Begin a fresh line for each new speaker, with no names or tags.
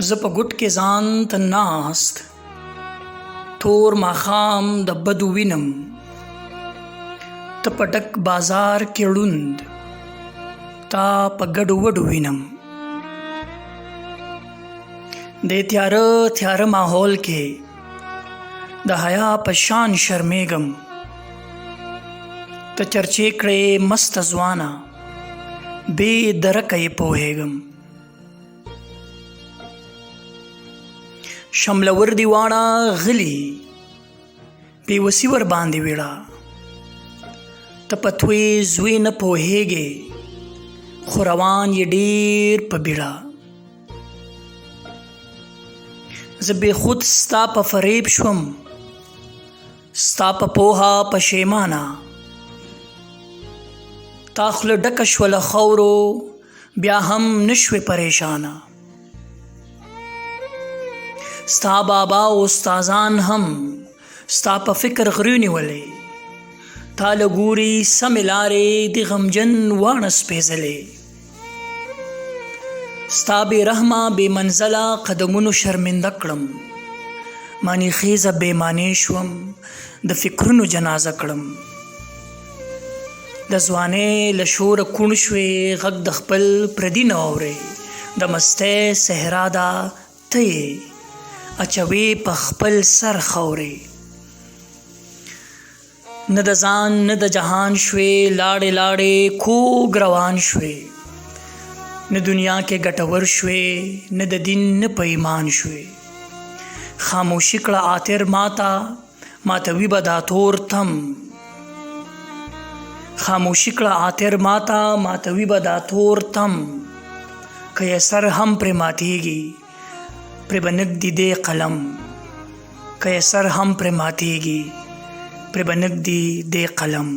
زه په ګوټ کې ځان ته ناست تور ماښام د بدو وینم، ته په ډک بازار کې ړوند، تا په ګډو وډو وینم. د تیاره تیاره ماحول کې د حیا په شان شرمېږم، ته چرچې کړې مسته ځوانه بې درکه یې پوهېږم. شملور دی واړه غلي بېوسي ور باندې ویړه، ته په توی زوی نه پوهېږې خو روان یې ډېر په بیړه. زه بې خود ستا په فریب شوم، ستا په پوهه پښېمانه، تا خوله ډکه شوه له خاورو بیا هم نه شوې پریشانه. ستا بابا او استادان هم ستا په فکر غري نیولې، تا له ګوري سمې لارې د غمجن واڼه سپېځلې. ستا بې رحمه بې منزله قدمونو شرمنده کړم، معنی خیزه بې معنی شوم د فکرونو جنازه کړم. د ځوانۍ له شوره کوڼ شوې غږ د خپل پردي نه اورې، د مستۍ صحرا ده ته یې اچوي په خپل سر خاورې. نه د ځان نه د جهان شوې لاړې لاړې کوږ روان شوې، نه دنیا کې ګټور شوې نه د دین نه په ایمان شوې. خاموشي کړه آتر ماته ماتوي به دا تور تم، خاموشي کړه آتر ماته ماتوي به دا تور تم. که یې سر هم پرې ماتېږي پرې به نږدي دی قلم، که یې سر هم پرې ماتېږي پرې به نږدي دی قلم.